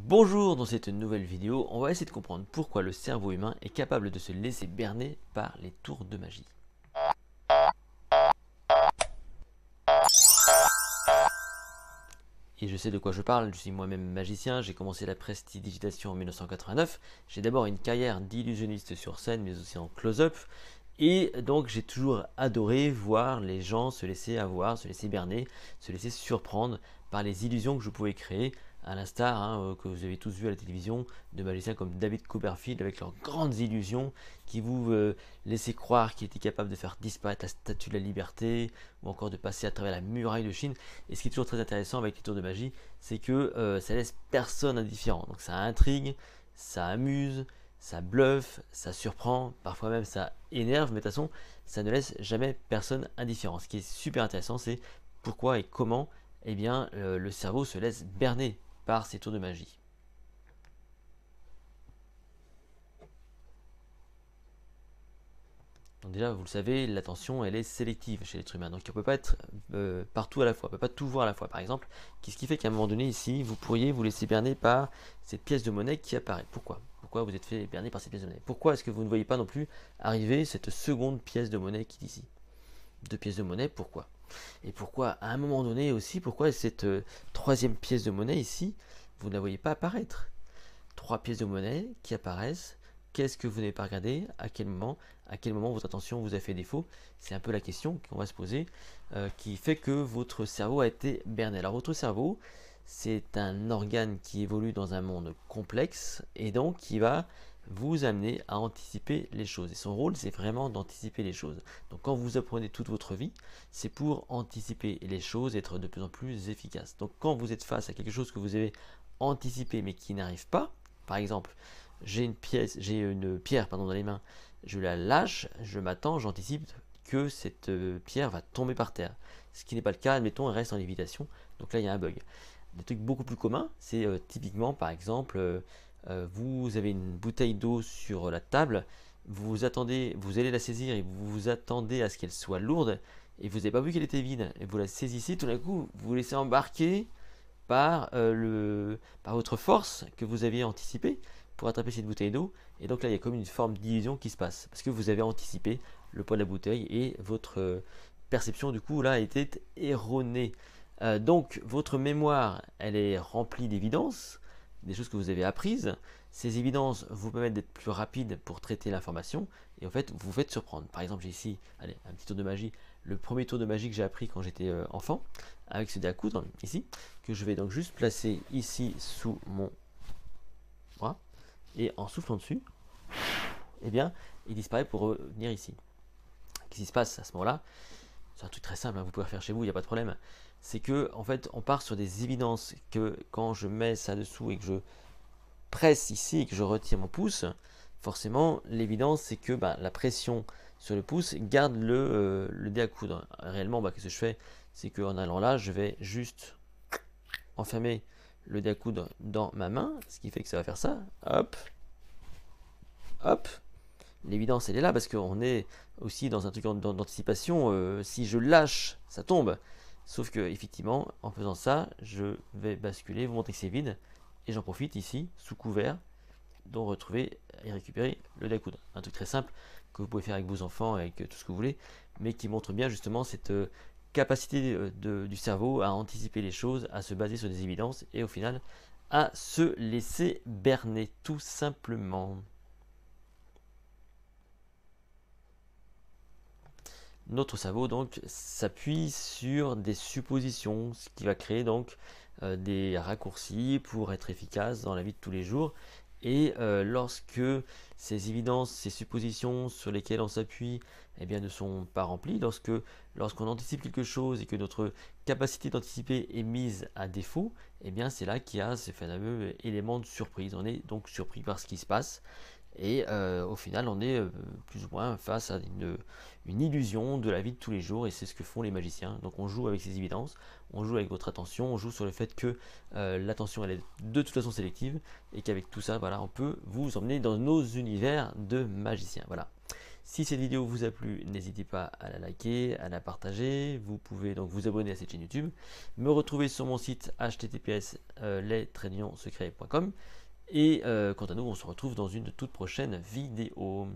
Bonjour, dans cette nouvelle vidéo, on va essayer de comprendre pourquoi le cerveau humain est capable de se laisser berner par les tours de magie. Et je sais de quoi je parle, je suis moi-même magicien, j'ai commencé la prestidigitation en 1989, j'ai d'abord une carrière d'illusionniste sur scène mais aussi en close-up, et donc j'ai toujours adoré voir les gens se laisser avoir, se laisser berner, se laisser surprendre par les illusions que je pouvais créer, à l'instar que vous avez tous vu à la télévision de magiciens comme David Copperfield avec leurs grandes illusions qui vous laissaient croire qu'il était capable de faire disparaître la statue de la liberté ou encore de passer à travers la muraille de Chine. Et ce qui est toujours très intéressant avec les tours de magie, c'est que ça laisse personne indifférent. Donc ça intrigue, ça amuse, ça bluffe, ça surprend, parfois même ça énerve, mais de toute façon, ça ne laisse jamais personne indifférent. Ce qui est super intéressant, c'est pourquoi et comment le cerveau se laisse berner par ces tours de magie. Donc déjà, vous le savez, l'attention, elle est sélective chez l'être humain. Donc on ne peut pas être partout à la fois, on ne peut pas tout voir à la fois. Par exemple, ce qui fait qu'à un moment donné, ici, vous pourriez vous laisser berner par cette pièce de monnaie qui apparaît. Pourquoi vous êtes fait berner par cette pièce de monnaie? Pourquoi est-ce que vous ne voyez pas non plus arriver cette seconde pièce de monnaie qui est ici? Deux pièces de monnaie, pourquoi? Et pourquoi, à un moment donné aussi, pourquoi cette troisième pièce de monnaie ici, vous ne la voyez pas apparaître? Trois pièces de monnaie qui apparaissent. Qu'est-ce que vous n'avez pas regardé? À quel moment votre attention vous a fait défaut? C'est un peu la question qu'on va se poser, qui fait que votre cerveau a été berné. Alors votre cerveau, c'est un organe qui évolue dans un monde complexe et donc qui va vous amener à anticiper les choses. Et son rôle, c'est vraiment d'anticiper les choses. Donc quand vous apprenez toute votre vie, c'est pour anticiper les choses, être de plus en plus efficace. Donc quand vous êtes face à quelque chose que vous avez anticipé mais qui n'arrive pas, par exemple, j'ai une pierre dans les mains, je la lâche, je m'attends, j'anticipe que cette pierre va tomber par terre. Ce qui n'est pas le cas, admettons, elle reste en lévitation, donc là il y a un bug. Des trucs beaucoup plus communs, c'est typiquement par exemple, vous avez une bouteille d'eau sur la table, vous allez la saisir et vous vous attendez à ce qu'elle soit lourde, et vous n'avez pas vu qu'elle était vide, et vous la saisissez, tout d'un coup vous vous laissez embarquer par votre force que vous aviez anticipée pour attraper cette bouteille d'eau. Et donc là, il y a comme une forme d'illusion qui se passe. Parce que vous avez anticipé le poids de la bouteille et votre perception, du coup, là, était erronée. Donc, votre mémoire, elle est remplie d'évidences, des choses que vous avez apprises. Ces évidences vous permettent d'être plus rapide pour traiter l'information. Et en fait, vous vous faites surprendre. Par exemple, j'ai ici, allez, un petit tour de magie. Le premier tour de magie que j'ai appris quand j'étais enfant, avec ce dé à coudre, ici, que je vais donc juste placer ici sous mon bras. Et en soufflant dessus, eh bien, il disparaît pour revenir ici. Qu'est-ce qui se passe à ce moment-là? C'est un truc très simple, vous pouvez le faire chez vous, il n'y a pas de problème. C'est que, en fait, on part sur des évidences que quand je mets ça dessous et que je presse ici et que je retire mon pouce, forcément, l'évidence, c'est que la pression sur le pouce garde le dé à coudre. Réellement, qu'est-ce que je fais? C'est qu'en allant là, je vais juste enfermer le dé à coudre dans ma main, ce qui fait que ça va faire ça. Hop, hop. L'évidence, elle est là parce qu'on est aussi dans un truc d'anticipation. Si je lâche, ça tombe. Sauf que, effectivement, en faisant ça, je vais basculer, vous montrer que c'est vide. Et j'en profite ici, sous couvert, d'en retrouver et récupérer le dé à coudre. Un truc très simple que vous pouvez faire avec vos enfants, avec tout ce que vous voulez, mais qui montre bien justement cette capacité du cerveau à anticiper les choses, à se baser sur des évidences et au final à se laisser berner tout simplement. Notre cerveau donc s'appuie sur des suppositions, ce qui va créer donc des raccourcis pour être efficace dans la vie de tous les jours. Et lorsque ces évidences, ces suppositions sur lesquelles on s'appuie ne sont pas remplies, lorsqu'on anticipe quelque chose et que notre capacité d'anticiper est mise à défaut, c'est là qu'il y a ce fameux élément de surprise. On est donc surpris par ce qui se passe. Et au final, on est plus ou moins face à une illusion de la vie de tous les jours, et c'est ce que font les magiciens. Donc on joue avec ces évidences, on joue avec votre attention, on joue sur le fait que l'attention elle est de toute façon sélective, et qu'avec tout ça, voilà, on peut vous emmener dans nos univers de magiciens. Voilà. Si cette vidéo vous a plu, n'hésitez pas à la liker, à la partager. Vous pouvez donc vous abonner à cette chaîne YouTube, me retrouver sur mon site https://les-secrets.com. Et quant à nous, on se retrouve dans une toute prochaine vidéo.